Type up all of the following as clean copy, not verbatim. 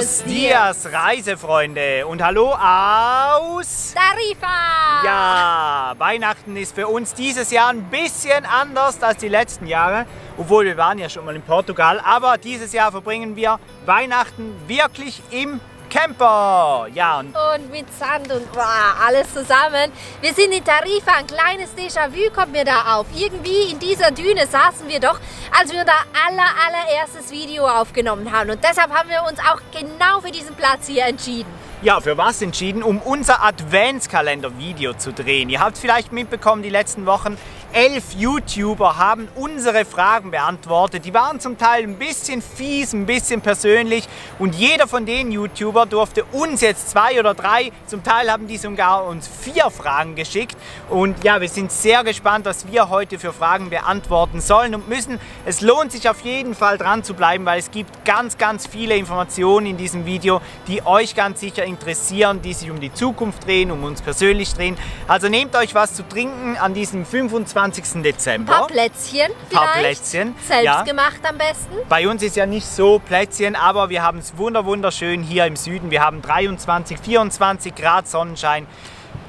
Buenos Dias, Reisefreunde, und hallo aus Tarifa! Ja, Weihnachten ist für uns dieses Jahr ein bisschen anders als die letzten Jahre, obwohl wir waren ja schon mal in Portugal, aber dieses Jahr verbringen wir Weihnachten wirklich im Camper. Ja, und mit Sand und alles zusammen. Wir sind in Tarifa, ein kleines Déjà-vu kommt mir da auf. Irgendwie in dieser Düne saßen wir doch, als wir unser allererstes Video aufgenommen haben. Und deshalb haben wir uns auch genau für diesen Platz hier entschieden. Ja, für was entschieden? Um unser Adventskalender-Video zu drehen. Ihr habt es vielleicht mitbekommen, die letzten Wochen 11 YouTuber haben unsere Fragen beantwortet. Die waren zum Teil ein bisschen fies, ein bisschen persönlich. Und jeder von den YouTuber durfte uns jetzt 2 oder 3, zum Teil haben die sogar uns 4 Fragen geschickt. Und ja, wir sind sehr gespannt, was wir heute für Fragen beantworten sollen und müssen. Es lohnt sich auf jeden Fall dran zu bleiben, weil es gibt ganz viele Informationen in diesem Video, die euch ganz sicher interessieren, die sich um die Zukunft drehen, um uns persönlich drehen. Also nehmt euch was zu trinken an diesem 25. Dezember. Ein paar Plätzchen vielleicht. Ein paar Plätzchen. Selbst gemacht am besten. Bei uns ist ja nicht so Plätzchen, aber wir haben es wunderschön hier im Süden. Wir haben 23, 24 Grad Sonnenschein.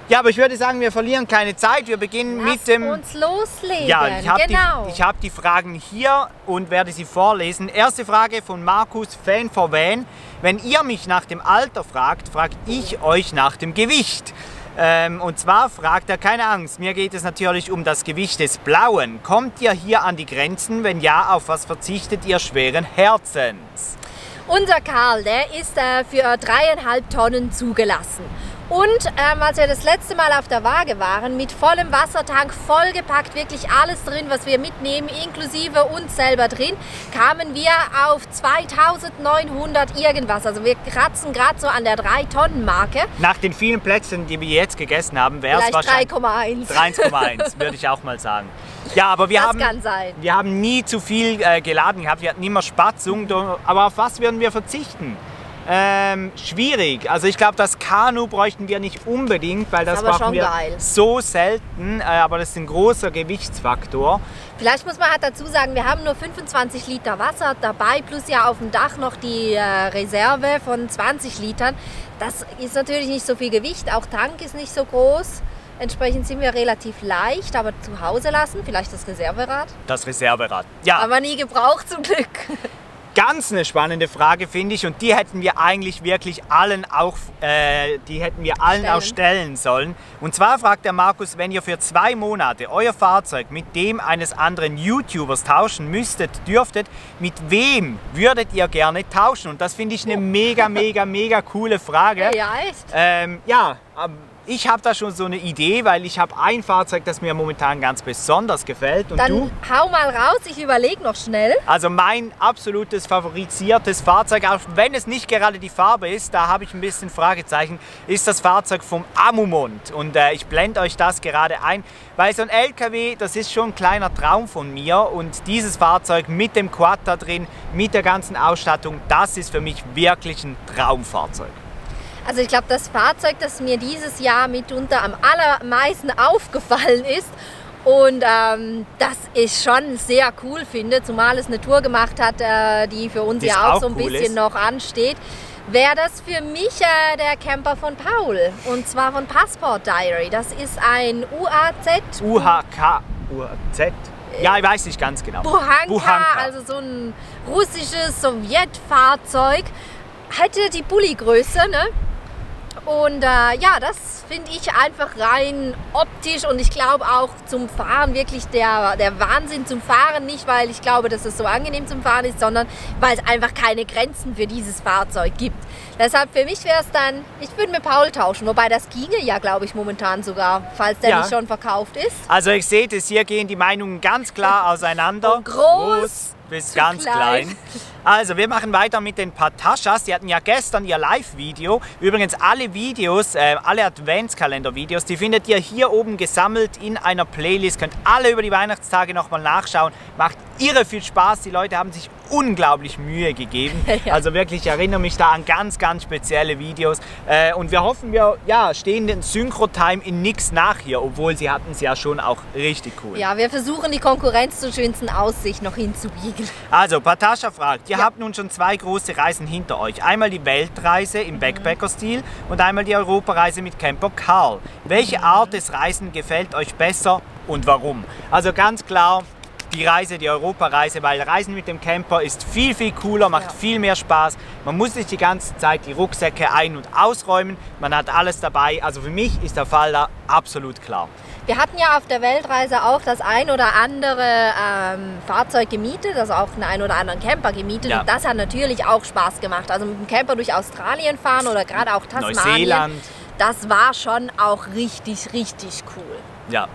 Ja, aber ich würde sagen, wir verlieren keine Zeit. Wir beginnen mit dem... uns loslegen. Ja, ich habe die Fragen hier und werde sie vorlesen. Erste Frage von Markus, Fan for Van. Wenn ihr mich nach dem Alter fragt, frage ich euch nach dem Gewicht. Und zwar fragt er, keine Angst, mir geht es natürlich um das Gewicht des Blauen. Kommt ihr hier an die Grenzen? Wenn ja, auf was verzichtet ihr schweren Herzens? Unser Karl, der ist für 3,5 Tonnen zugelassen. Und als wir das letzte Mal auf der Waage waren, mit vollem Wassertank, vollgepackt, wirklich alles drin, was wir mitnehmen, inklusive uns selber drin, kamen wir auf 2900 irgendwas. Also wir kratzen gerade so an der 3-Tonnen-Marke. Nach den vielen Plätzchen, die wir jetzt gegessen haben, wäre es wahrscheinlich 3,1. 3,1, würde ich auch mal sagen. Ja, aber wir haben nie zu viel geladen gehabt, wir hatten immer Spatzung, aber auf was werden wir verzichten? Schwierig. Also ich glaube, das Kanu bräuchten wir nicht unbedingt, weil das machen wir so selten, aber das ist ein großer Gewichtsfaktor. Vielleicht muss man halt dazu sagen, wir haben nur 25 Liter Wasser dabei, plus ja auf dem Dach noch die Reserve von 20 Litern. Das ist natürlich nicht so viel Gewicht, auch Tank ist nicht so groß. Entsprechend sind wir relativ leicht, aber zu Hause lassen, vielleicht das Reserverad. Das Reserverad, ja. Aber nie gebraucht zum Glück. Ganz eine spannende Frage, finde ich, und die hätten wir eigentlich wirklich allen auch stellen sollen. Und zwar fragt der Markus, wenn ihr für 2 Monate euer Fahrzeug mit dem eines anderen YouTubers tauschen dürftet, mit wem würdet ihr gerne tauschen? Und das finde ich eine mega coole Frage. Ja, echt? Ich habe da schon so eine Idee, weil ich habe ein Fahrzeug, das mir momentan ganz besonders gefällt. Und dann du? Hau mal raus, ich überlege noch schnell. Also mein absolutes favorisiertes Fahrzeug, auch wenn es nicht gerade die Farbe ist, da habe ich ein bisschen Fragezeichen, ist das Fahrzeug vom Amumont. Und ich blende euch das gerade ein, weil so ein LKW, das ist schon ein kleiner Traum von mir. Und dieses Fahrzeug mit dem Quad da drin, mit der ganzen Ausstattung, das ist für mich wirklich ein Traumfahrzeug. Also ich glaube, das Fahrzeug, das mir dieses Jahr mitunter am allermeisten aufgefallen ist und das ich schon sehr cool finde, zumal es eine Tour gemacht hat, die für uns ja auch so ein bisschen noch ansteht, wäre das für mich der Camper von Paul, und zwar von Passport Diary. Das ist ein UAZ. UAZ? Ja, ich weiß nicht ganz genau. Buhanka, also so ein russisches Sowjetfahrzeug. Hätte die Bulli-Größe, ne? Und ja, das finde ich einfach rein optisch und ich glaube auch zum Fahren wirklich der Wahnsinn zum Fahren. Nicht, weil ich glaube, dass es so angenehm zum Fahren ist, sondern weil es einfach keine Grenzen für dieses Fahrzeug gibt. Deshalb für mich wäre es dann, ich würde mit Paul tauschen, wobei das ginge ja, glaube ich, momentan sogar, falls der nicht schon verkauft ist. Also ich sehe das, hier gehen die Meinungen ganz klar auseinander. Von groß bis ganz klein. Also wir machen weiter mit den Patashas. Die hatten ja gestern ihr Live-Video. Übrigens alle Videos, alle Adventskalender-Videos, die findet ihr hier oben gesammelt in einer Playlist. Könnt alle über die Weihnachtstage nochmal nachschauen. Macht irre viel Spaß. Die Leute haben sich unglaublich Mühe gegeben. Ja. Also wirklich, ich erinnere mich da an ganz spezielle Videos. Und wir hoffen, wir stehen den Synchro-Time in nix nach hier, obwohl sie hatten es ja schon auch richtig cool. Ja, wir versuchen die Konkurrenz zur schönsten Aussicht noch hinzubiegen. Also Patascha fragt, ihr habt nun schon 2 große Reisen hinter euch. Einmal die Weltreise im Backpacker-Stil und einmal die Europareise mit Camper Karl. Welche Art des Reisen gefällt euch besser und warum? Also ganz klar die Reise, die Europareise, weil Reisen mit dem Camper ist viel, viel cooler, macht viel mehr Spaß. Man muss nicht die ganze Zeit die Rucksäcke ein- und ausräumen, man hat alles dabei. Also für mich ist der Fall da absolut klar. Wir hatten ja auf der Weltreise auch das ein oder andere Fahrzeug gemietet, also auch den ein oder anderen Camper gemietet. Ja. Und das hat natürlich auch Spaß gemacht. Also mit dem Camper durch Australien fahren oder gerade auch Tasmanien. Neuseeland. Das war schon auch richtig, richtig cool. Ja.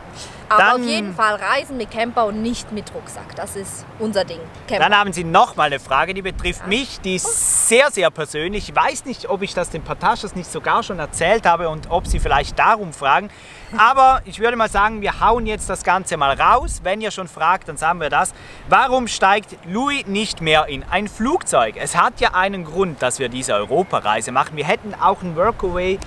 Aber Dann- auf jeden Fall reisen mit Camper und nicht mit Rucksack. Das ist unser Ding. Camper. Dann haben Sie noch mal eine Frage, die betrifft mich, die ist sehr, sehr persönlich. Ich weiß nicht, ob ich das den Pataschas nicht sogar schon erzählt habe und ob Sie vielleicht darum fragen. Aber ich würde mal sagen, wir hauen jetzt das Ganze mal raus. Wenn ihr schon fragt, dann sagen wir das. Warum steigt Louis nicht mehr in ein Flugzeug? Es hat ja einen Grund, dass wir diese Europareise machen. Wir hätten auch ein Workaway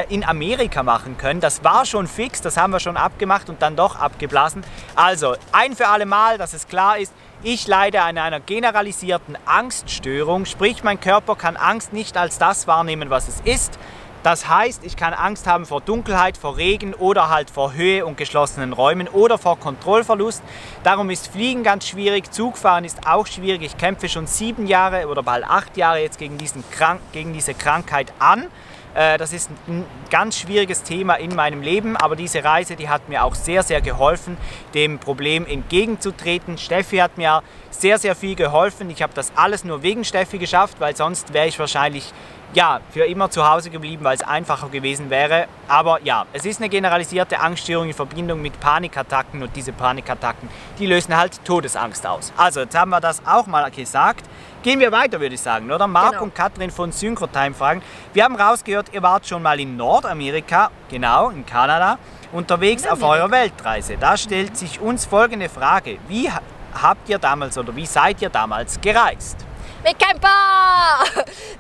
in Amerika machen können. Das war schon fix, das haben wir schon abgemacht und dann doch abgeblasen. Also, ein für alle Mal, dass es klar ist, ich leide an einer generalisierten Angststörung, sprich mein Körper kann Angst nicht als das wahrnehmen, was es ist. Das heißt, ich kann Angst haben vor Dunkelheit, vor Regen oder halt vor Höhe und geschlossenen Räumen oder vor Kontrollverlust. Darum ist Fliegen ganz schwierig, Zugfahren ist auch schwierig. Ich kämpfe schon 7 Jahre oder bald 8 Jahre jetzt gegen diese Krankheit an. Das ist ein ganz schwieriges Thema in meinem Leben, aber diese Reise, die hat mir auch sehr, sehr geholfen, dem Problem entgegenzutreten. Steffi hat mir sehr, sehr viel geholfen. Ich habe das alles nur wegen Steffi geschafft, weil sonst wäre ich wahrscheinlich ja, für immer zu Hause geblieben, weil es einfacher gewesen wäre. Aber ja, es ist eine generalisierte Angststörung in Verbindung mit Panikattacken und diese Panikattacken, die lösen halt Todesangst aus. Also, jetzt haben wir das auch mal gesagt. Gehen wir weiter, würde ich sagen, oder? Marc Genau. und Katrin von Synchrotime fragen. Wir haben rausgehört, ihr wart schon mal in Nordamerika, genau, in Kanada, unterwegs auf eurer Weltreise. Da stellt sich uns folgende Frage. Wie habt ihr damals oder wie seid ihr damals gereist? Mit Camper!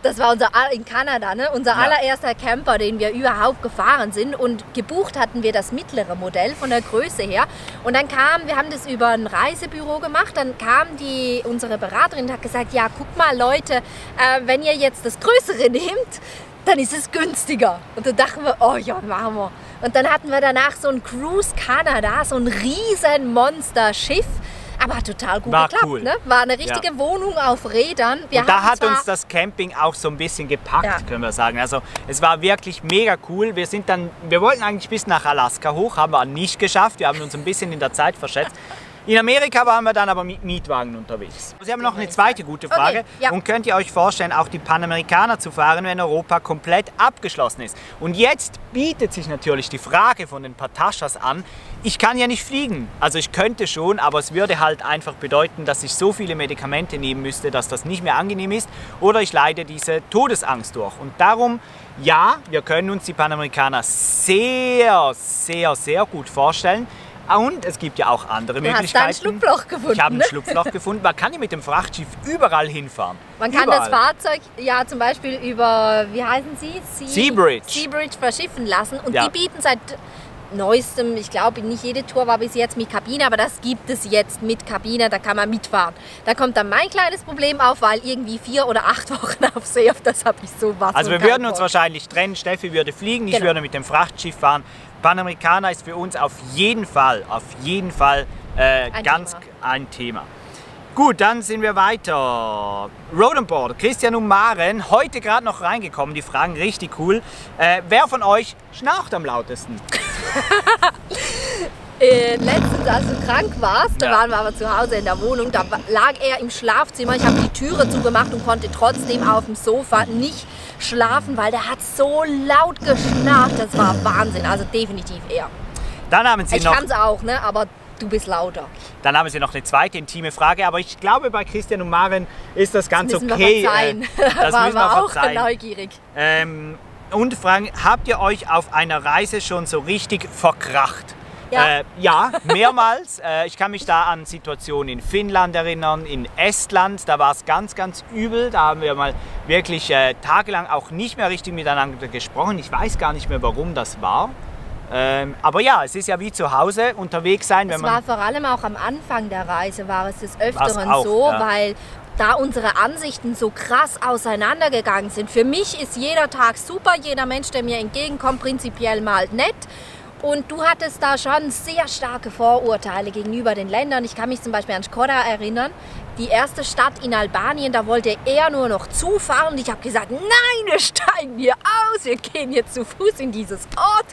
Das war in Kanada, ne? Unser allererster Camper, den wir überhaupt gefahren sind. Und gebucht hatten wir das mittlere Modell von der Größe her. Und dann wir haben das über ein Reisebüro gemacht, dann kam unsere Beraterin und hat gesagt, ja, guck mal Leute, wenn ihr jetzt das Größere nehmt, dann ist es günstiger. Und dann dachten wir, oh ja, machen wir. Und dann hatten wir danach so ein Cruise Canada, so ein riesen Monsterschiff. Aber hat total gut War geklappt, cool. ne? War eine richtige Wohnung auf Rädern. Und da hat uns das Camping auch so ein bisschen gepackt, können wir sagen. Also es war wirklich mega cool. Wir wollten eigentlich bis nach Alaska hoch, haben wir nicht geschafft. Wir haben uns ein bisschen in der Zeit verschätzt. In Amerika waren wir dann aber mit Mietwagen unterwegs. Sie haben noch eine zweite gute Frage. Okay, ja. Und könnt ihr euch vorstellen, auch die Panamerikaner zu fahren, wenn Europa komplett abgeschlossen ist? Und jetzt bietet sich natürlich die Frage von den Pataschas an, ich kann ja nicht fliegen. Also ich könnte schon, aber es würde halt einfach bedeuten, dass ich so viele Medikamente nehmen müsste, dass das nicht mehr angenehm ist. Oder ich leide diese Todesangst durch. Und darum, ja, wir können uns die Panamerikaner sehr, sehr, sehr gut vorstellen. Und es gibt ja auch andere Möglichkeiten. Du hast da ein Schlupfloch gefunden. Ich habe ein ne? Schlupfloch gefunden. Man kann ja mit dem Frachtschiff überall hinfahren. Man kann überall. das Fahrzeug ja zum Beispiel über, wie heißen sie? Seabridge. Seabridge verschiffen lassen. Und Ja. die bieten seit neuestem, ich glaube nicht jede Tour war bis jetzt mit Kabine, aber das gibt es jetzt mit Kabine, da kann man mitfahren. Da kommt dann mein kleines Problem auf, weil irgendwie 4 oder 8 Wochen auf See, auf das habe ich sowas. Also wir von keinen würden uns Bock. wahrscheinlich trennen. Steffi würde fliegen, ich Genau. würde mit dem Frachtschiff fahren. Panamerikaner ist für uns auf jeden Fall ganz ein Thema. Gut, dann sind wir weiter. Road and Board, Christian und Maren, heute gerade noch reingekommen, die Fragen richtig cool. Wer von euch schnarcht am lautesten? Letztens, als du krank warst, da Ja. waren wir aber zu Hause in der Wohnung, da lag er im Schlafzimmer, ich habe die Türe zugemacht und konnte trotzdem auf dem Sofa nicht schlafen, weil der hat so laut geschnarcht, das war Wahnsinn, also definitiv er. Dann haben Sie Ich noch kann es auch, ne? Aber du bist lauter. Dann haben Sie noch eine zweite intime Frage, aber ich glaube, bei Christian und Maren ist das ganz Müssen okay. wir verzeihen. Das War müssen wir aber auch verzeihen. neugierig. Und fragen, habt ihr euch auf einer Reise schon so richtig verkracht? Ja. Ja, mehrmals. Ich kann mich da an Situationen in Finnland erinnern, in Estland, da war es ganz, ganz übel. Da haben wir mal wirklich tagelang auch nicht mehr richtig miteinander gesprochen. Ich weiß gar nicht mehr, warum das war. Aber ja, es ist ja wie zu Hause unterwegs sein, wenn Es man... war vor allem auch am Anfang der Reise, war es des Öfteren auch, so, ja. weil da unsere Ansichten so krass auseinandergegangen sind. Für mich ist jeder Tag super, jeder Mensch, der mir entgegenkommt, prinzipiell mal nett. Und du hattest da schon sehr starke Vorurteile gegenüber den Ländern. Ich kann mich zum Beispiel an Škoda erinnern, die erste Stadt in Albanien, da wollte er nur noch zufahren. Und ich habe gesagt, nein, wir steigen hier aus, wir gehen jetzt zu Fuß in dieses Ort.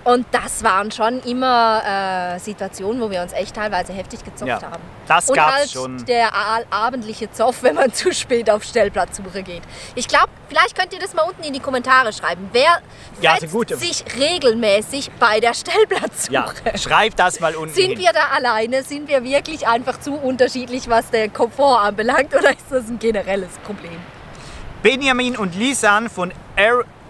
Und das waren schon immer Situationen, wo wir uns echt teilweise heftig gezofft haben. Das und gab's halt schon. Der abendliche Zoff, wenn man zu spät auf Stellplatzsuche geht. Ich glaube, vielleicht könnt ihr das mal unten in die Kommentare schreiben. Wer fetzt sich regelmäßig bei der Stellplatzsuche? Ja, schreibt das mal unten Sind wir da alleine? Sind wir wirklich einfach zu unterschiedlich, was den Komfort anbelangt? Oder ist das ein generelles Problem? Benjamin und Lisan von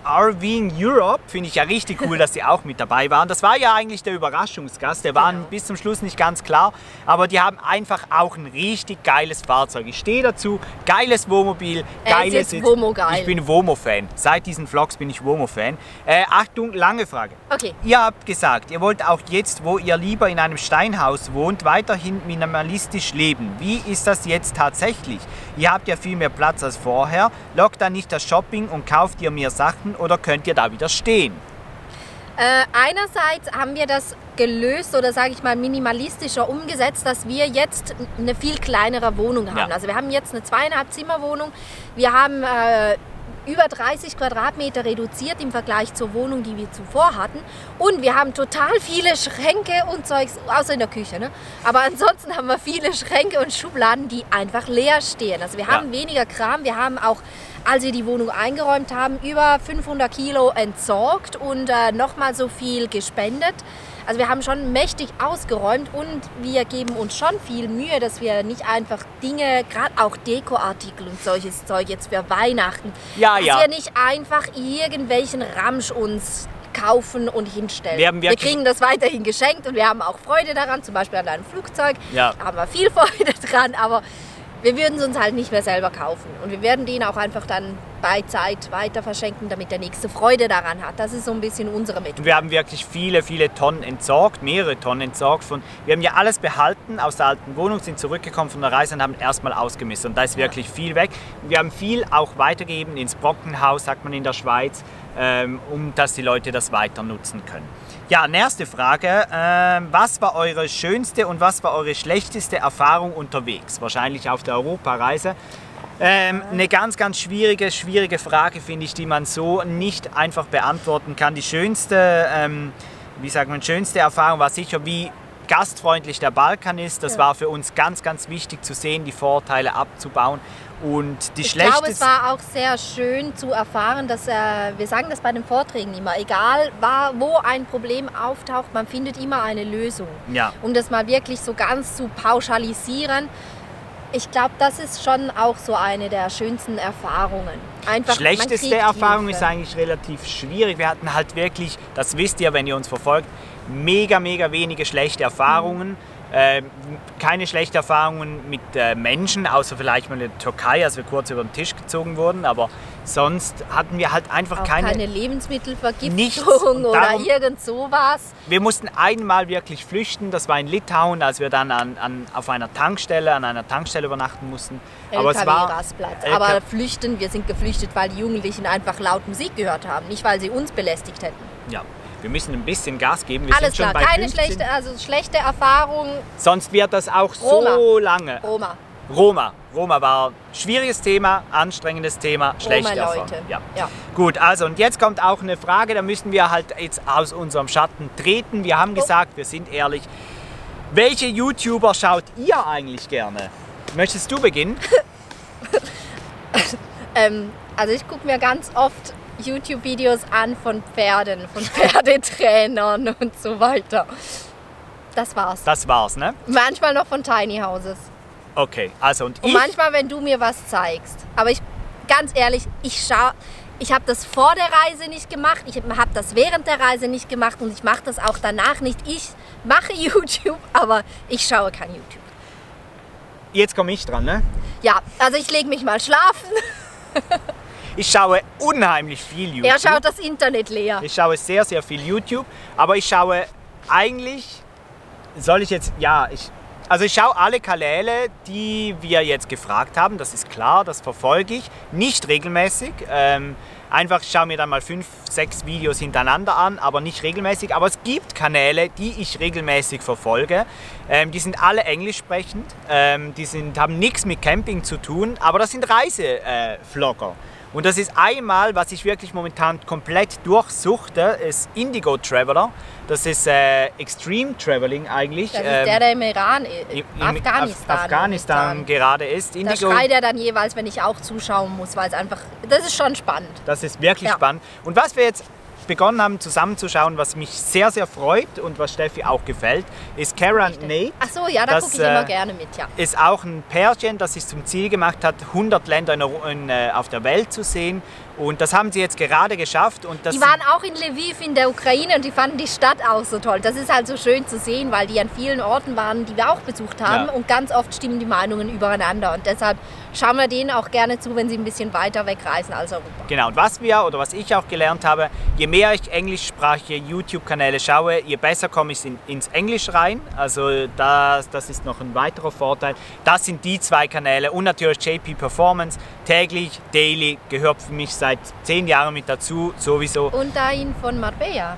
RVing Europe, finde ich ja richtig cool, dass die auch mit dabei waren. Das war ja eigentlich der Überraschungsgast, der war bis zum Schluss nicht ganz klar, aber die haben einfach auch ein richtig geiles Fahrzeug. Ich stehe dazu, geiles Wohnmobil, geiles Sitz. Ich bin Womo-Fan. Seit diesen Vlogs bin ich Womo-Fan. Achtung, lange Frage. Okay. Ihr habt gesagt, ihr wollt auch jetzt, wo ihr lieber in einem Steinhaus wohnt, weiterhin minimalistisch leben. Wie ist das jetzt tatsächlich? Ihr habt ja viel mehr Platz als vorher. Lockt dann nicht das Shopping und kauft ihr mehr Sachen oder könnt ihr da wieder stehen? Einerseits haben wir das gelöst oder sage ich mal minimalistischer umgesetzt, dass wir jetzt eine viel kleinere Wohnung haben. Also wir haben jetzt eine 2,5 Zimmer Wohnung. Wir haben über 30 Quadratmeter reduziert im Vergleich zur Wohnung, die wir zuvor hatten. Und wir haben total viele Schränke und Zeugs, außer in der Küche. Ne? Aber ansonsten haben wir viele Schränke und Schubladen, die einfach leer stehen. Also wir haben weniger Kram. Wir haben auch, als wir die Wohnung eingeräumt haben, über 500 Kilo entsorgt und nochmal so viel gespendet. Also wir haben schon mächtig ausgeräumt und wir geben uns schon viel Mühe, dass wir nicht einfach Dinge, gerade auch Dekoartikel und solches Zeug jetzt für Weihnachten, dass wir nicht einfach irgendwelchen Ramsch uns kaufen und hinstellen. Wir kriegen das weiterhin geschenkt und wir haben auch Freude daran, zum Beispiel an einem Flugzeug, da haben wir viel Freude dran, aber wir würden es uns halt nicht mehr selber kaufen und wir werden den auch einfach dann bei Zeit weiter verschenken, damit der nächste Freude daran hat. Das ist so ein bisschen unsere Methode. Und wir haben wirklich viele Tonnen entsorgt, mehrere Tonnen entsorgt. Wir haben ja alles behalten aus der alten Wohnung, sind zurückgekommen von der Reise und haben erstmal ausgemistet. Und da ist wirklich viel weg. Und wir haben viel auch weitergegeben ins Brockenhaus, sagt man in der Schweiz, dass die Leute das weiter nutzen können. Ja, nächste Frage. Was war eure schönste und was war eure schlechteste Erfahrung unterwegs? Wahrscheinlich auf der Europareise. Eine ganz schwierige Frage, finde ich, die man so nicht einfach beantworten kann. Die schönste, schönste Erfahrung war sicher, wie gastfreundlich der Balkan ist. Das war für uns ganz wichtig zu sehen, die Vorteile abzubauen. Und ich glaube, es war auch sehr schön zu erfahren, dass, wir sagen das bei den Vorträgen immer, egal wo ein Problem auftaucht, man findet immer eine Lösung. Ja. Um das mal wirklich so ganz zu pauschalisieren, ich glaube, das ist schon auch so eine der schönsten Erfahrungen. Einfach, schlechteste Erfahrung ist eigentlich relativ schwierig. Wir hatten halt wirklich, das wisst ihr, wenn ihr uns verfolgt, mega wenige schlechte Erfahrungen. Keine schlechten Erfahrungen mit Menschen, außer vielleicht mal in der Türkei, als wir kurz über den Tisch gezogen wurden, aber sonst hatten wir halt einfach keine Lebensmittelvergiftung oder irgend sowas. Wir mussten einmal wirklich flüchten, das war in Litauen, als wir dann an einer Tankstelle übernachten mussten. LKW-Rastplatz. Aber flüchten, wir sind geflüchtet, weil die Jugendlichen einfach laut Musik gehört haben, nicht weil sie uns belästigt hätten. Ja. Wir müssen ein bisschen Gas geben. Wir Alles sind schon klar, bei keine schlechte Erfahrung. Sonst wird das auch so lange. Roma war ein schwieriges Thema, anstrengendes Thema, schlechte Erfahrung. Ja. Gut, also und jetzt kommt auch eine Frage, da müssen wir halt jetzt aus unserem Schatten treten. Wir haben gesagt, wir sind ehrlich. Welche YouTuber schaut ihr eigentlich gerne? Möchtest du beginnen? Also ich gucke mir ganz oft YouTube-Videos an von Pferden, von Pferdetrainern und so weiter. Das war's. Das war's, ne? Manchmal noch von Tiny Houses. Okay, also und manchmal, wenn du mir was zeigst. Aber ganz ehrlich, ich habe das vor der Reise nicht gemacht, ich habe das während der Reise nicht gemacht und ich mache das auch danach nicht. Ich mache YouTube, aber ich schaue kein YouTube. Jetzt komme ich dran, ne? Ja, also ich lege mich mal schlafen. Ich schaue unheimlich viel YouTube. Er schaut das Internet leer. Ich schaue sehr viel YouTube, aber ich schaue eigentlich, Also ich schaue alle Kanäle, die wir jetzt gefragt haben, das ist klar, das verfolge ich. Nicht regelmäßig, einfach schaue mir dann mal 5, 6 Videos hintereinander an, aber nicht regelmäßig. Aber es gibt Kanäle, die ich regelmäßig verfolge. Die sind alle englisch sprechend, haben nichts mit Camping zu tun, aber das sind Reisevlogger. Und das ist einmal, was ich wirklich momentan komplett durchsuchte, ist Indigo Traveler. Das ist Extreme Traveling eigentlich. Das ist der im Iran, Afghanistan gerade ist. Indigo, da schreit er dann jeweils, wenn ich auch zuschauen muss, weil es einfach, das ist schon spannend. Das ist wirklich spannend. Und was wir jetzt begonnen haben zusammenzuschauen, was mich sehr, sehr freut und was Steffi auch gefällt, ist Cara und Nate. Ach so, ja, da gucke ich immer gerne mit, ja. Ist auch ein Pärchen, das sich zum Ziel gemacht hat, 100 Länder auf der Welt zu sehen. Und das haben sie jetzt gerade geschafft. Und das die waren auch in Lviv in der Ukraine und die fanden die Stadt auch so toll. Das ist halt so schön zu sehen, weil die an vielen Orten waren, die wir auch besucht haben. Ja. Und ganz oft stimmen die Meinungen übereinander. Und deshalb schauen wir denen auch gerne zu, wenn sie ein bisschen weiter wegreisen als Europa. Genau, und was ich auch gelernt habe, je mehr ich englischsprachige YouTube-Kanäle schaue, je besser komme ich ins Englisch rein. Also das ist noch ein weiterer Vorteil. Das sind die 2 Kanäle und natürlich JP Performance. Täglich, daily, gehört für mich seit 10 Jahren mit dazu, sowieso. Und Dahin von Marbella.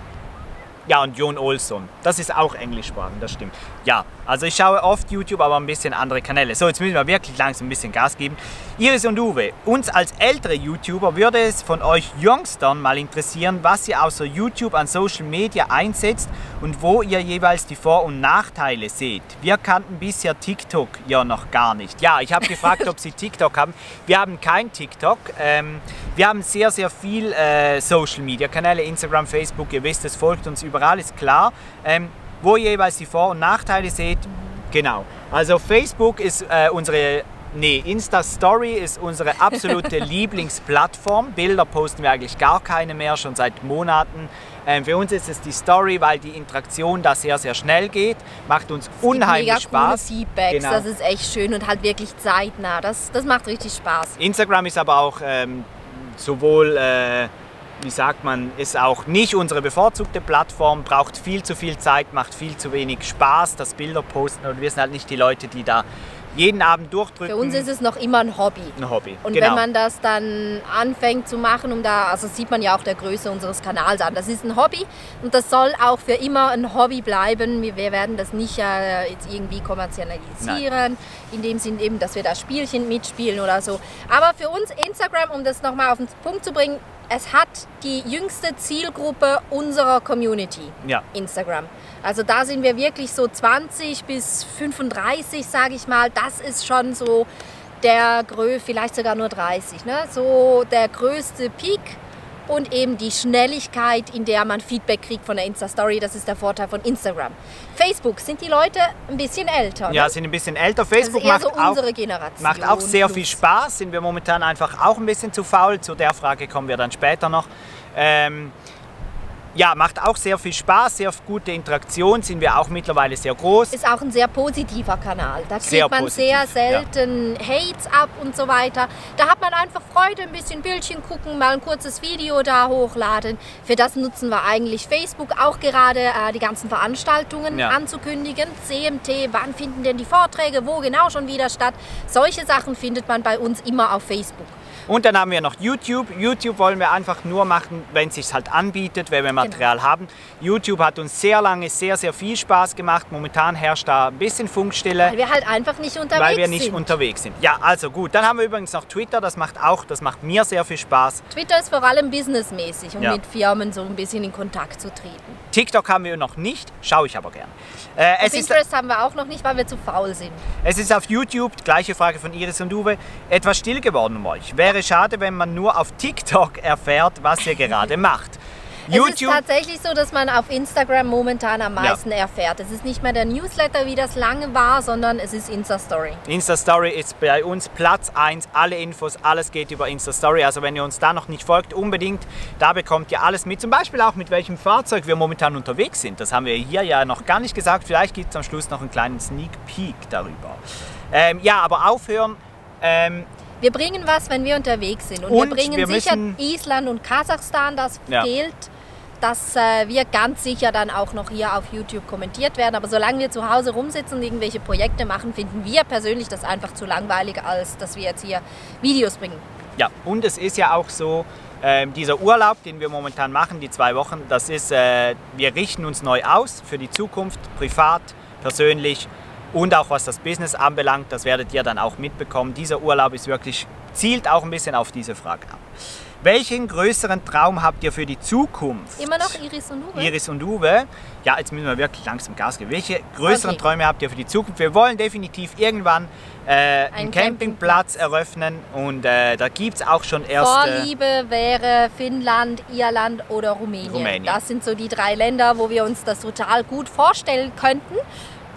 Ja, und Jon Olsson. Das ist auch englischsprachig, das stimmt. Ja, also ich schaue oft YouTube, aber ein bisschen andere Kanäle. So, jetzt müssen wir wirklich langsam ein bisschen Gas geben. Iris und Uwe, uns als ältere YouTuber würde es von euch Youngstern mal interessieren, was ihr außer YouTube an Social Media einsetzt und wo ihr jeweils die Vor- und Nachteile seht. Wir kannten bisher TikTok ja noch gar nicht. Ja, ich habe gefragt, ob sie TikTok haben. Wir haben kein TikTok. Wir haben sehr, sehr viel Social Media Kanäle, Instagram, Facebook, ihr wisst, es folgt uns überall, ist klar. Wo ihr jeweils die Vor- und Nachteile seht, genau. Also Facebook ist Insta-Story ist unsere absolute Lieblingsplattform. Bilder posten wir eigentlich gar keine mehr, schon seit Monaten. Für uns ist es die Story, weil die Interaktion da sehr, sehr schnell geht. Macht uns unheimlich mega Spaß. Coole Feedbacks, genau. Das ist echt schön und halt wirklich zeitnah. Das macht richtig Spaß. Instagram ist aber auch sowohl... wie sagt man, ist auch nicht unsere bevorzugte Plattform, braucht viel zu viel Zeit, macht viel zu wenig Spaß, das Bilder posten, und wir sind halt nicht die Leute, die da jeden Abend durchdrücken. Für uns ist es noch immer ein Hobby. Ein Hobby, und genau. Wenn man das dann anfängt zu machen, also sieht man ja auch der Größe unseres Kanals an, das ist ein Hobby und das soll auch für immer ein Hobby bleiben. Wir werden das nicht jetzt irgendwie kommerzialisieren, in dem Sinn eben, dass wir da Spielchen mitspielen oder so. Aber für uns Instagram, um das nochmal auf den Punkt zu bringen, es hat die jüngste Zielgruppe unserer Community, ja. Instagram. Also da sind wir wirklich so 20 bis 35, sage ich mal. Das ist schon so vielleicht sogar nur 30, ne? So der größte Peak. Und eben die Schnelligkeit, in der man Feedback kriegt von der Insta-Story, das ist der Vorteil von Instagram. Facebook sind die Leute ein bisschen älter. Ja, ne? Sind ein bisschen älter. Facebook das ist eher so unsere Generation. Macht auch sehr viel Spaß, sind wir momentan einfach auch ein bisschen zu faul. Zu der Frage kommen wir dann später noch. Ja, macht auch sehr viel Spaß, sehr gute Interaktion, sind wir auch mittlerweile sehr groß. Ist auch ein sehr positiver Kanal. Da kriegt man sehr selten Hates ab und so weiter. Da hat man einfach Freude, ein bisschen Bildchen gucken, mal ein kurzes Video da hochladen. Für das nutzen wir eigentlich Facebook, auch gerade die ganzen Veranstaltungen anzukündigen. CMT, wann finden denn die Vorträge, wo genau schon wieder statt. Solche Sachen findet man bei uns immer auf Facebook. Und dann haben wir noch YouTube. YouTube wollen wir einfach nur machen, wenn es sich halt anbietet, wenn wir Material haben. YouTube hat uns sehr lange sehr, sehr viel Spaß gemacht. Momentan herrscht da ein bisschen Funkstille. Weil wir halt einfach nicht unterwegs sind. Ja, also gut. Dann haben wir übrigens noch Twitter. Das macht mir sehr viel Spaß. Twitter ist vor allem businessmäßig, um mit Firmen so ein bisschen in Kontakt zu treten. TikTok haben wir noch nicht, schaue ich aber gern. Pinterest haben wir auch noch nicht, weil wir zu faul sind. Es ist auf YouTube, gleiche Frage von Iris und Uwe, etwas still geworden um euch. Wäre schade, wenn man nur auf TikTok erfährt, was ihr gerade macht. Es ist tatsächlich so, dass man auf Instagram momentan am meisten erfährt. Es ist nicht mehr der Newsletter, wie das lange war, sondern es ist Insta-Story. Insta-Story ist bei uns Platz 1, alle Infos, alles geht über Insta-Story. Also wenn ihr uns da noch nicht folgt, unbedingt, da bekommt ihr alles mit. Zum Beispiel auch mit welchem Fahrzeug wir momentan unterwegs sind. Das haben wir hier ja noch gar nicht gesagt. Vielleicht gibt es am Schluss noch einen kleinen Sneak Peek darüber. Ja, aber aufhören. Wir bringen was, wenn wir unterwegs sind. Und wir bringen sicher Island und Kasachstan, das fehlt das wird ganz sicher dann auch noch hier auf YouTube kommentiert werden. Aber solange wir zu Hause rumsitzen und irgendwelche Projekte machen, finden wir persönlich das einfach zu langweilig, als dass wir jetzt hier Videos bringen. Ja, und es ist ja auch so, dieser Urlaub, den wir momentan machen, die 2 Wochen, das ist, wir richten uns neu aus für die Zukunft, privat, persönlich und auch was das Business anbelangt, das werdet ihr dann auch mitbekommen. Dieser Urlaub ist wirklich, zielt auch ein bisschen auf diese Frage ab. Welchen größeren Traum habt ihr für die Zukunft? Immer noch Iris und Uwe? Iris und Uwe. Ja, jetzt müssen wir wirklich langsam Gas geben. Welche größeren Träume habt ihr für die Zukunft? Wir wollen definitiv irgendwann einen Campingplatz eröffnen und da gibt es auch schon erste... Vorliebe wäre Finnland, Irland oder Rumänien. Das sind so die 3 Länder, wo wir uns das total gut vorstellen könnten.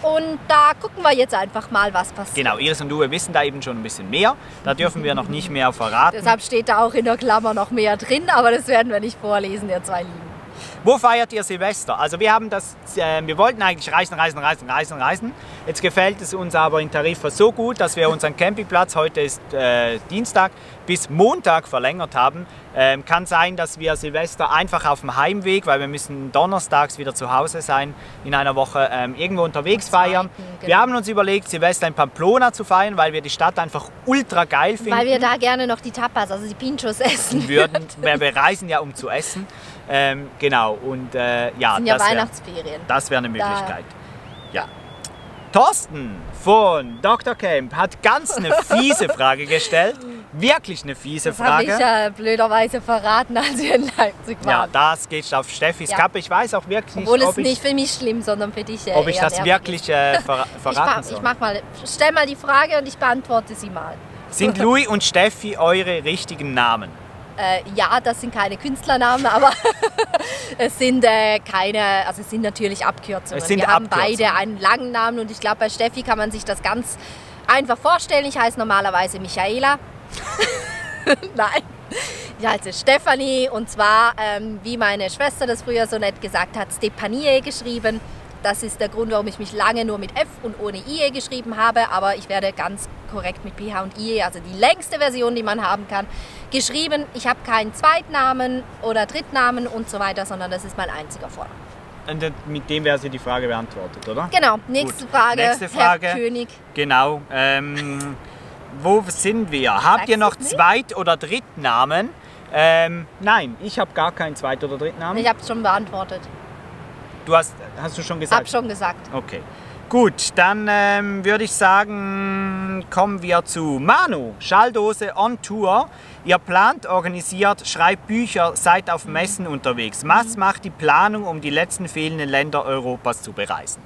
Und da gucken wir jetzt einfach mal, was passiert. Genau, Iris und Uwe wissen da eben schon ein bisschen mehr. Da dürfen wir noch nicht mehr verraten. Deshalb steht da auch in der Klammer noch mehr drin, aber das werden wir nicht vorlesen, ihr 2 Lieben. Wo feiert ihr Silvester? Also wir haben das, wir wollten eigentlich reisen. Jetzt gefällt es uns aber in Tarifa so gut, dass wir unseren Campingplatz, heute ist Dienstag, bis Montag verlängert haben. Kann sein, dass wir Silvester einfach auf dem Heimweg, weil wir müssen donnerstags wieder zu Hause sein, in einer Woche irgendwo unterwegs feiern. Genau. Wir haben uns überlegt, Silvester in Pamplona zu feiern, weil wir die Stadt einfach ultra geil finden. Weil wir da gerne noch die Tapas, also die Pinchos essen würden. Wir reisen ja, um zu essen. Genau, und ja, das sind ja Weihnachtsferien. Das wäre eine Möglichkeit. Ja. Thorsten von Dr. Camp hat ganz eine fiese Frage gestellt. Wirklich eine fiese Frage. Das habe ich blöderweise verraten, als wir in Leipzig waren. Ja, das geht auf Steffis Kappe. Ich weiß auch wirklich nicht, obwohl es nicht für mich schlimm, sondern für dich. Ob ich das wirklich verraten soll. Stell mal die Frage und ich beantworte sie mal. Sind Louis und Steffi eure richtigen Namen? Ja, das sind keine Künstlernamen, aber es sind es sind natürlich Abkürzungen. Wir haben beide einen langen Namen und ich glaube, bei Steffi kann man sich das ganz einfach vorstellen. Ich heiße normalerweise Michaela. Nein, ich heiße Stefanie und zwar, wie meine Schwester das früher so nett gesagt hat, Stepanie geschrieben. Das ist der Grund, warum ich mich lange nur mit F und ohne IE geschrieben habe, aber ich werde ganz korrekt mit PH und IE, also die längste Version, die man haben kann, geschrieben. Ich habe keinen Zweitnamen oder Drittnamen und so weiter, sondern das ist mein einziger Vorname. Und mit dem wäre sie die Frage beantwortet, oder? Genau, nächste Frage, Herr König. Genau, wo sind wir? Habt ihr noch Zweit- oder Drittnamen? Nein, ich habe gar keinen Zweit- oder Drittnamen. Ich habe es schon beantwortet. Hast du schon gesagt? Hab schon gesagt. Okay. Gut, dann würde ich sagen, kommen wir zu Manu. Schalldose on Tour. Ihr plant, organisiert, schreibt Bücher, seid auf Messen unterwegs. Was macht die Planung, um die letzten fehlenden Länder Europas zu bereisen?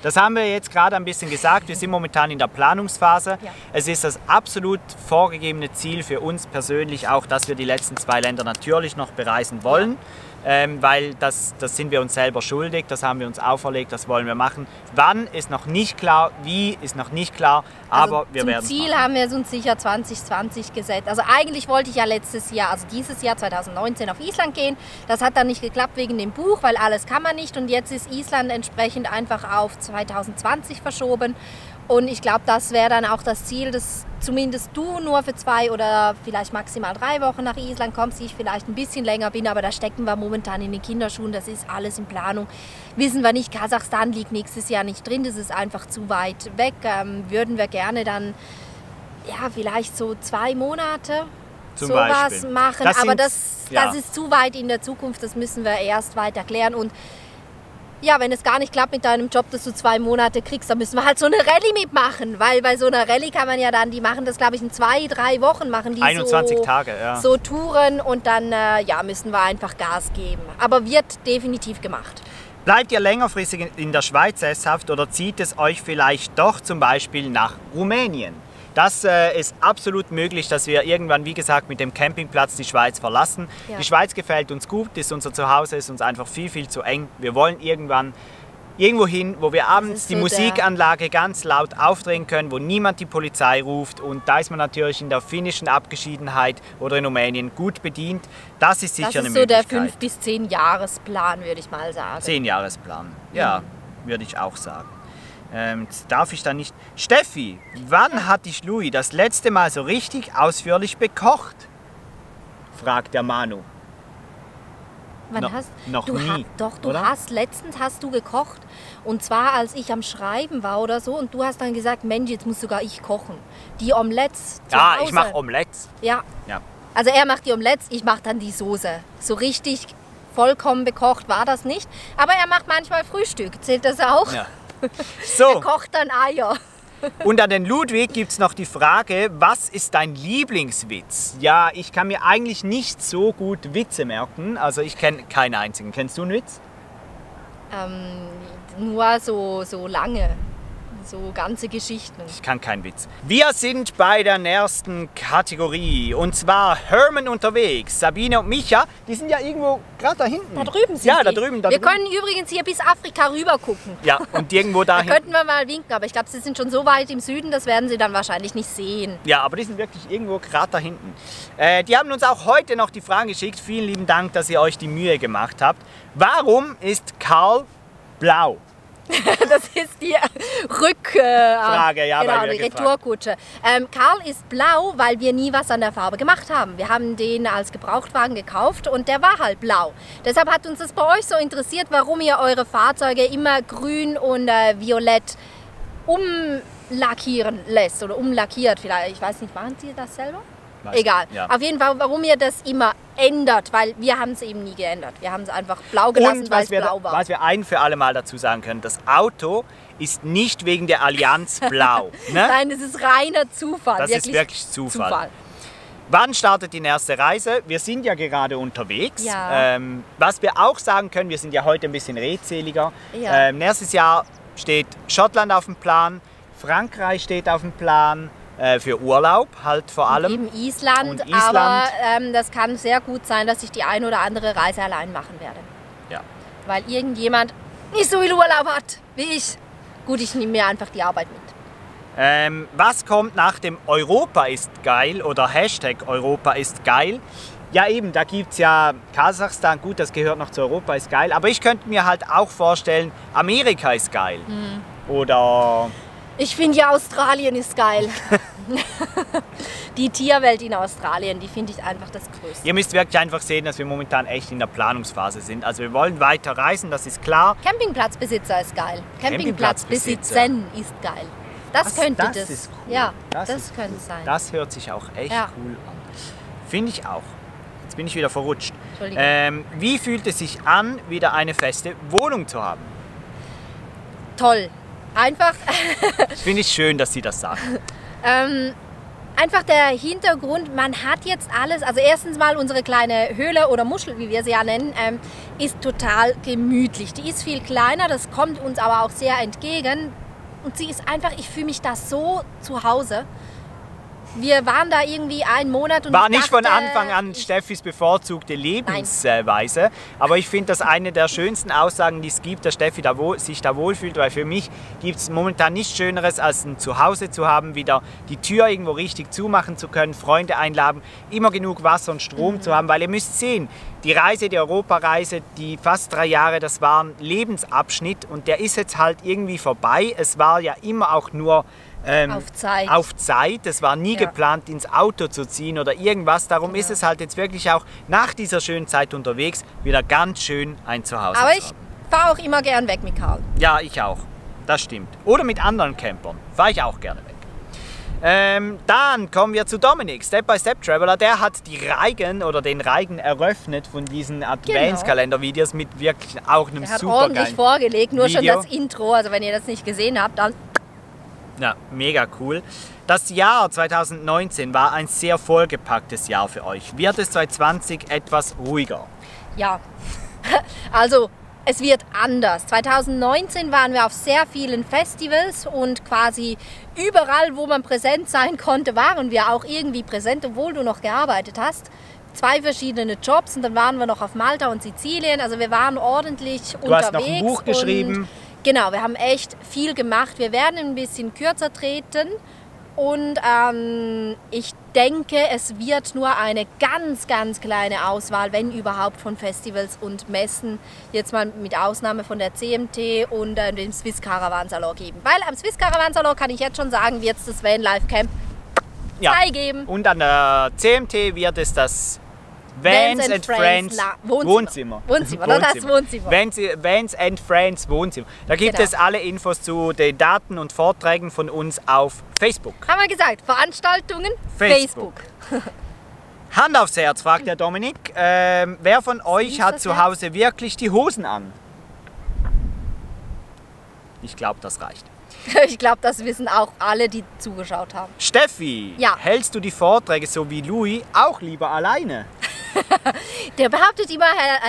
Das haben wir jetzt gerade ein bisschen gesagt. Wir sind momentan in der Planungsphase. Ja. Es ist das absolut vorgegebene Ziel für uns persönlich auch, dass wir die letzten 2 Länder natürlich noch bereisen wollen. Weil das sind wir uns selber schuldig, das haben wir uns auferlegt, das wollen wir machen. Wann ist noch nicht klar, wie ist noch nicht klar, aber wir werden es machen. Zum Ziel haben wir uns sicher 2020 gesetzt. Also eigentlich wollte ich ja letztes Jahr, also dieses Jahr 2019 auf Island gehen. Das hat dann nicht geklappt wegen dem Buch, weil alles kann man nicht und jetzt ist Island entsprechend einfach auf 2020 verschoben. Und ich glaube, das wäre dann auch das Ziel, dass zumindest du nur für 2 oder vielleicht maximal 3 Wochen nach Island kommst, ich vielleicht ein bisschen länger bin, aber da stecken wir momentan in den Kinderschuhen, das ist alles in Planung. Wissen wir nicht, Kasachstan liegt nächstes Jahr nicht drin, das ist einfach zu weit weg. Würden wir gerne dann, ja, vielleicht so 2 Monate sowas machen, aber das ist zu weit in der Zukunft, das müssen wir erst weiter klären. Und ja, wenn es gar nicht klappt mit deinem Job, dass du 2 Monate kriegst, dann müssen wir halt so eine Rallye mitmachen. Weil bei so einer Rallye kann man ja dann, die machen das, glaube ich, in 2, 3 Wochen, machen die 21 Tage, ja. So Touren und dann müssen wir einfach Gas geben. Aber wird definitiv gemacht. Bleibt ihr längerfristig in der Schweiz sesshaft oder zieht es euch vielleicht doch zum Beispiel nach Rumänien? Das ist absolut möglich, dass wir irgendwann, wie gesagt, mit dem Campingplatz die Schweiz verlassen. Ja. Die Schweiz gefällt uns gut, ist unser Zuhause, ist uns einfach viel, viel zu eng. Wir wollen irgendwann irgendwo hin, wo wir abends die Musikanlage ganz laut aufdrehen können, wo niemand die Polizei ruft. Und da ist man natürlich in der finnischen Abgeschiedenheit oder in Rumänien gut bedient. Das ist sicher eine Möglichkeit. Das ist so der 5- bis 10-Jahresplan, würde ich mal sagen. 10-Jahresplan, ja, würde ich auch sagen. Darf ich da nicht... Steffi, wann hat dich Louis das letzte Mal so richtig ausführlich bekocht? Fragt der Manu. Wann hast noch du nie, doch, du oder? hast letztens hast du gekocht und zwar als ich am Schreiben war oder so und du hast dann gesagt, Mensch, jetzt muss sogar ich kochen. Die Omelettes zu Ja, Hause. ich mache Omelettes. Ja. Ja. Also er macht die Omelettes, ich mache dann die Soße. So richtig vollkommen bekocht war das nicht, aber er macht manchmal Frühstück. Zählt das auch? Ja. Er So, kocht dann Eier. und an den Ludwig gibt es noch die Frage, was ist dein Lieblingswitz? Ja, ich kann mir eigentlich nicht so gut Witze merken, also ich kenne keinen einzigen. Kennst du einen Witz? Nur so lange, so ganze Geschichten. Ich kann keinen Witz. Wir sind bei der nächsten Kategorie und zwar Herman unterwegs. Sabine und Micha, die sind ja irgendwo gerade da hinten. Da drüben sind Ja, die. da drüben. Wir können übrigens hier bis Afrika rüber gucken. Ja, und irgendwo da Da hinten. könnten wir mal winken, aber ich glaube, sie sind schon so weit im Süden, das werden sie dann wahrscheinlich nicht sehen. Ja, aber die sind wirklich irgendwo gerade da hinten. Die haben uns auch heute noch die Frage geschickt. Vielen lieben Dank, dass ihr euch die Mühe gemacht habt. Warum ist Karl blau? Das ist die Frage, ja, genau, weil wir die Retourkutsche. Karl ist blau, weil wir nie was an der Farbe gemacht haben. Wir haben den als Gebrauchtwagen gekauft und der war halt blau. Deshalb hat uns das bei euch so interessiert, warum ihr eure Fahrzeuge immer grün und violett umlackieren lässt oder umlackiert vielleicht. Ich weiß nicht, machen Sie das selber? Egal. Ja. Auf jeden Fall, warum ihr das immer ändert, weil wir haben es eben nie geändert. Wir haben es einfach blau gelassen, Und weil es blau war. was wir ein für alle Mal dazu sagen können, das Auto ist nicht wegen der Allianz blau. Ne? Nein, das ist reiner Zufall. Das ist wirklich Zufall. Wann startet die nächste Reise? Wir sind ja gerade unterwegs. Ja. Was wir auch sagen können, wir sind ja heute ein bisschen redseliger. Ja. Nächstes Jahr steht Schottland auf dem Plan, Frankreich steht auf dem Plan, für Urlaub halt vor allem. Eben Island, Und Island. aber das kann sehr gut sein, dass ich die ein oder andere Reise allein machen werde. Ja. Weil irgendjemand nicht so viel Urlaub hat wie ich. Gut, ich nehme mir einfach die Arbeit mit. Was kommt nach dem Europa ist geil oder Hashtag Europa ist geil? Ja eben, da gibt es ja Kasachstan, gut, das gehört noch zu Europa ist geil, aber ich könnte mir halt auch vorstellen, Amerika ist geil. Oder... Ich finde ja, Australien ist geil. Die Tierwelt in Australien, die finde ich einfach das Größte. Ihr müsst wirklich einfach sehen, dass wir momentan echt in der Planungsphase sind. Also wir wollen weiter reisen, das ist klar. Campingplatzbesitzer ist geil. Campingplatzbesitzer. Besitzen ist geil. Das könnte das. ist cool. Ja, das das könnte es sein. Das hört sich auch echt Ja. cool an. Finde ich auch. Jetzt bin ich wieder verrutscht. Entschuldigung. Wie fühlt es sich an, wieder eine feste Wohnung zu haben? Toll. Einfach, Finde ich schön, dass Sie das sagen. einfach der Hintergrund, man hat jetzt alles, also erstens mal unsere kleine Höhle oder Muschel, wie wir sie ja nennen, ist total gemütlich. Die ist viel kleiner, das kommt uns aber auch sehr entgegen. Und sie ist einfach, ich fühle mich da so zu Hause. Wir waren da irgendwie einen Monat und War ich nicht von dachte, Anfang an Steffis bevorzugte Lebensweise, aber ich finde das eine der schönsten Aussagen, die es gibt, dass Steffi sich da wohlfühlt, weil für mich gibt es momentan nichts Schöneres, als ein Zuhause zu haben, wieder die Tür irgendwo richtig zumachen zu können, Freunde einladen, immer genug Wasser und Strom zu haben, weil ihr müsst sehen, die Reise, die Europareise, die fast 3 Jahre, das war ein Lebensabschnitt und der ist jetzt halt irgendwie vorbei. Es war ja immer auch nur auf Zeit. Es war nie geplant, ins Auto zu ziehen oder irgendwas. Darum ist es halt jetzt wirklich auch nach dieser schönen Zeit unterwegs wieder ganz schön ein Zuhause Aber zu ich haben. fahre auch immer gern weg mit Karl. Ja, ich auch. Das stimmt. Oder mit anderen Campern. Fahre ich auch gerne weg. Dann kommen wir zu Dominik, Step-by-Step Traveler. Der hat die Reigen oder den Reigen eröffnet von diesen Adventskalender-Videos mit wirklich auch einem Er hat super ordentlich geilen vorgelegt, nur schon Video. das Intro. Also wenn ihr das nicht gesehen habt, dann... Ja, mega cool. Das Jahr 2019 war ein sehr vollgepacktes Jahr für euch. Wird es 2020 etwas ruhiger? Ja, also es wird anders. 2019 waren wir auf sehr vielen Festivals und quasi überall, wo man präsent sein konnte, waren wir auch irgendwie präsent, obwohl du noch gearbeitet hast. 2 verschiedene Jobs und dann waren wir noch auf Malta und Sizilien. Also wir waren ordentlich unterwegs. Du hast noch ein Buch geschrieben. Genau, wir haben echt viel gemacht. Wir werden ein bisschen kürzer treten und ich denke, es wird nur eine ganz, ganz kleine Auswahl, wenn überhaupt, von Festivals und Messen, jetzt mal mit Ausnahme von der CMT und dem Swiss Caravan Salon geben. Weil am Swiss Caravan Salon, kann ich jetzt schon sagen, wird es das Van Life Camp 2 geben. Und an der CMT wird es das Vans and Friends Wohnzimmer. Wohnzimmer. Das Wohnzimmer. Vans and Friends Wohnzimmer. Da gibt es alle Infos zu den Daten und Vorträgen von uns auf Facebook. Haben wir gesagt, Veranstaltungen, Facebook. Hand aufs Herz, fragt der Dominik. Wer von euch hat zu Hause wirklich die Hosen an? Ich glaube, das reicht. Ich glaube, das wissen auch alle, die zugeschaut haben. Steffi, ja. Hältst du die Vorträge so wie Louis auch lieber alleine? Der behauptet immer,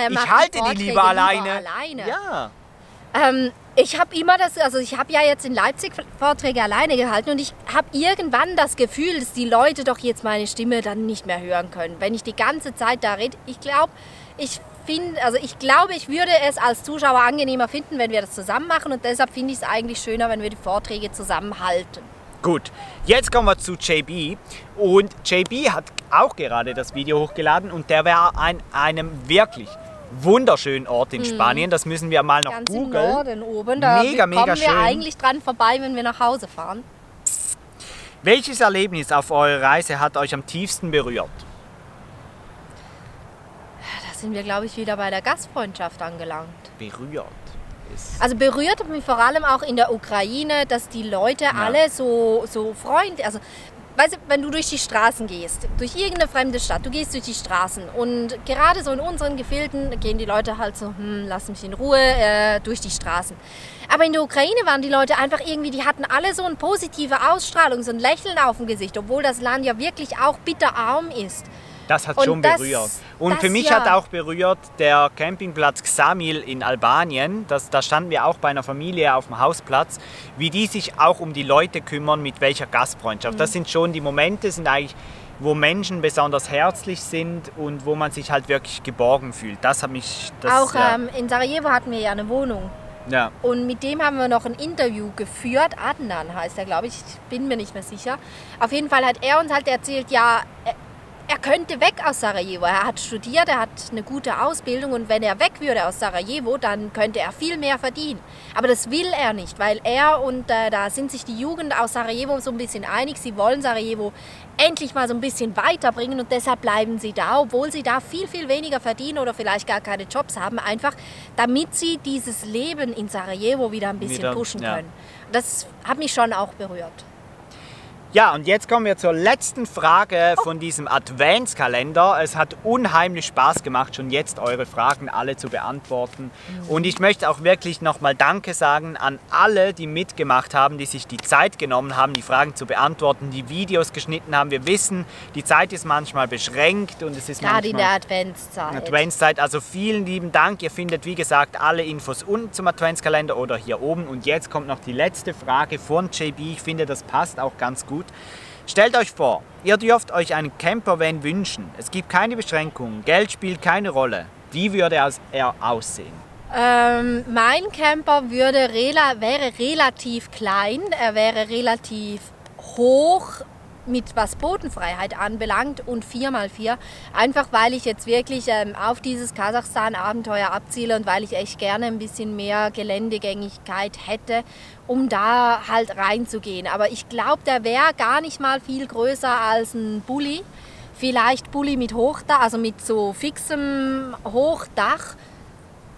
ich halte die lieber alleine. Ja. Ich habe immer ich habe ja jetzt in Leipzig Vorträge alleine gehalten und ich habe irgendwann das Gefühl, dass die Leute doch jetzt meine Stimme dann nicht mehr hören können, wenn ich die ganze Zeit da rede. Ich glaube, ich würde es als Zuschauer angenehmer finden, wenn wir das zusammen machen und deshalb finde ich es eigentlich schöner, wenn wir die Vorträge zusammen halten. Gut, jetzt kommen wir zu JB und JB hat auch gerade das Video hochgeladen und der war an einem wirklich wunderschönen Ort in Spanien, das müssen wir mal noch ganz googeln. Im Norden oben, da kommen wir eigentlich dran vorbei, wenn wir nach Hause fahren. Welches Erlebnis auf eurer Reise hat euch am tiefsten berührt? Da sind wir, glaube ich, wieder bei der Gastfreundschaft angelangt. Berührt? Also berührt hat mich vor allem auch in der Ukraine, dass die Leute alle so freundlich, also weißt du, wenn du durch die Straßen gehst, durch irgendeine fremde Stadt, du gehst durch die Straßen und gerade so in unseren Gefilden gehen die Leute halt so, lass mich in Ruhe, durch die Straßen. Aber in der Ukraine waren die Leute einfach irgendwie, die hatten alle so eine positive Ausstrahlung, so ein Lächeln auf dem Gesicht, obwohl das Land ja wirklich auch bitterarm ist. Das hat schon berührt. Und für mich hat auch berührt der Campingplatz Ksamil in Albanien. Da standen wir auch bei einer Familie auf dem Hausplatz, wie die sich auch um die Leute kümmern, mit welcher Gastfreundschaft. Das sind schon die Momente, sind eigentlich, wo Menschen besonders herzlich sind und wo man sich halt wirklich geborgen fühlt. Das hat mich... in Sarajevo hatten wir ja eine Wohnung. Ja. Und mit dem haben wir noch ein Interview geführt. Adnan heißt er, glaube ich. Ich bin mir nicht mehr sicher. Auf jeden Fall hat er uns halt erzählt, er könnte weg aus Sarajevo. Er hat studiert, er hat eine gute Ausbildung und wenn er weg würde aus Sarajevo, dann könnte er viel mehr verdienen. Aber das will er nicht, weil da sind sich die Jugend aus Sarajevo so ein bisschen einig. Sie wollen Sarajevo endlich mal so ein bisschen weiterbringen und deshalb bleiben sie da, obwohl sie da viel, viel weniger verdienen oder vielleicht gar keine Jobs haben, einfach damit sie dieses Leben in Sarajevo wieder ein bisschen pushen können. Das hat mich schon auch berührt. Ja, und jetzt kommen wir zur letzten Frage von diesem Adventskalender. Es hat unheimlich Spaß gemacht, schon jetzt eure Fragen alle zu beantworten. Und ich möchte auch wirklich nochmal Danke sagen an alle, die mitgemacht haben, die sich die Zeit genommen haben, die Fragen zu beantworten, die Videos geschnitten haben. Wir wissen, die Zeit ist manchmal beschränkt und es ist gerade in der Adventszeit. Also vielen lieben Dank. Ihr findet, wie gesagt, alle Infos unten zum Adventskalender oder hier oben. Und jetzt kommt noch die letzte Frage von JB. Ich finde, das passt auch ganz gut. Stellt euch vor, ihr dürft euch einen Campervan wünschen. Es gibt keine Beschränkungen, Geld spielt keine Rolle. Wie würde er aussehen? Mein Camper wäre relativ klein, er wäre relativ hoch, mit was Bodenfreiheit anbelangt und 4x4. Einfach weil ich jetzt wirklich auf dieses Kasachstan-Abenteuer abziele und weil ich echt gerne ein bisschen mehr Geländegängigkeit hätte, um da halt reinzugehen. Aber ich glaube, der wäre gar nicht mal viel größer als ein Bulli. Vielleicht Bulli mit Hochdach, also mit so fixem Hochdach.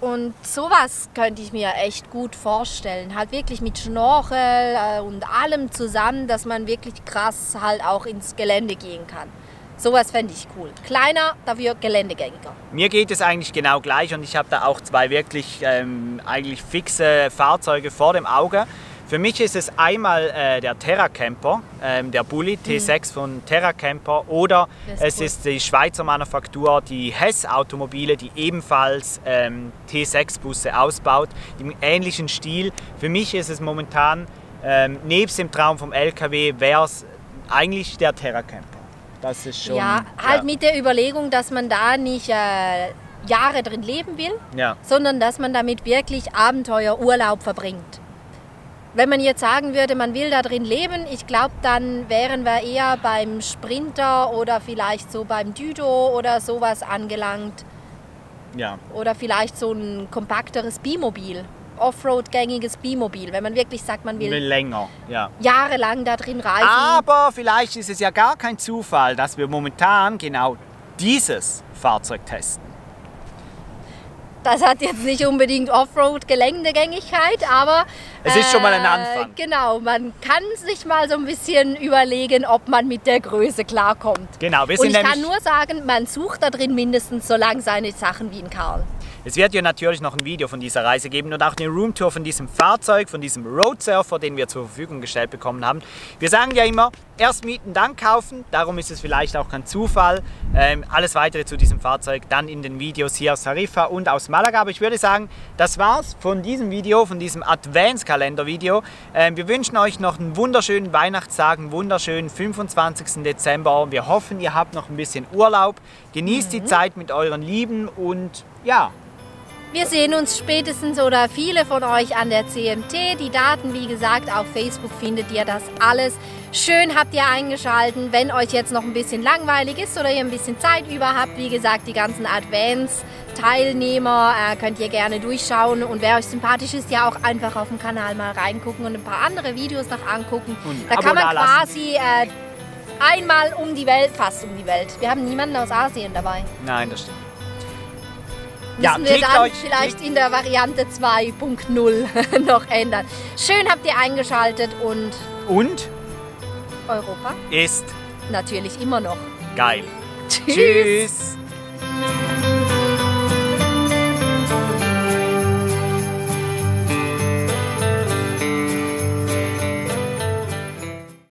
Und sowas könnte ich mir echt gut vorstellen. Halt wirklich mit Schnorchel und allem zusammen, dass man wirklich krass halt auch ins Gelände gehen kann. Sowas fände ich cool. Kleiner, dafür geländegängiger. Mir geht es eigentlich genau gleich und ich habe da auch zwei wirklich eigentlich fixe Fahrzeuge vor dem Auge. Für mich ist es einmal der Terracamper, der Bulli T6 von Terracamper, oder es ist die Schweizer Manufaktur, die Hess Automobile, die ebenfalls T6-Busse ausbaut, im ähnlichen Stil. Für mich ist es momentan, nebst dem Traum vom LKW, wäre es eigentlich der Terracamper. Das ist schon... Ja, halt mit der Überlegung, dass man da nicht Jahre drin leben will, sondern dass man damit wirklich Abenteuerurlaub verbringt. Wenn man jetzt sagen würde, man will da drin leben, ich glaube, dann wären wir eher beim Sprinter oder vielleicht so beim Düdo oder sowas angelangt. Ja. Oder vielleicht so ein kompakteres Bimobil, Offroad-gängiges Bimobil, wenn man wirklich sagt, man will länger, jahrelang da drin reisen. Aber vielleicht ist es ja gar kein Zufall, dass wir momentan genau dieses Fahrzeug testen? Das hat jetzt nicht unbedingt Offroad-Geländegängigkeit, aber es ist schon mal ein Anfang. Genau, man kann sich mal so ein bisschen überlegen, ob man mit der Größe klarkommt. Genau, und ich kann nur sagen, man sucht da drin mindestens so lang seine Sachen wie ein Karl. Es wird ja natürlich noch ein Video von dieser Reise geben und auch eine Roomtour von diesem Fahrzeug, von diesem Road Surfer, den wir zur Verfügung gestellt bekommen haben. Wir sagen ja immer, erst mieten, dann kaufen. Darum ist es vielleicht auch kein Zufall. Alles weitere zu diesem Fahrzeug dann in den Videos hier aus Tarifa und aus Malaga. Aber ich würde sagen, das war's von diesem Video, von diesem Adventskalender-Video. Wir wünschen euch noch einen wunderschönen Weihnachtstag, einen wunderschönen 25. Dezember. Wir hoffen, ihr habt noch ein bisschen Urlaub. Genießt die Zeit mit euren Lieben und ja. Wir sehen uns spätestens oder viele von euch an der CMT. Die Daten, wie gesagt, auf Facebook findet ihr das alles. Schön habt ihr eingeschaltet. Wenn euch jetzt noch ein bisschen langweilig ist oder ihr ein bisschen Zeit über habt, wie gesagt, die ganzen Advents-Teilnehmer könnt ihr gerne durchschauen. Und wer euch sympathisch ist, ja auch einfach auf dem Kanal mal reingucken und ein paar andere Videos noch angucken. Und da kann man quasi einmal um die Welt, fast um die Welt. Wir haben niemanden aus Asien dabei. Nein, das stimmt. Müssen wir dann vielleicht in der Variante 2.0 noch ändern. Schön habt ihr eingeschaltet und Europa ist natürlich immer noch geil. Tschüss. Tschüss.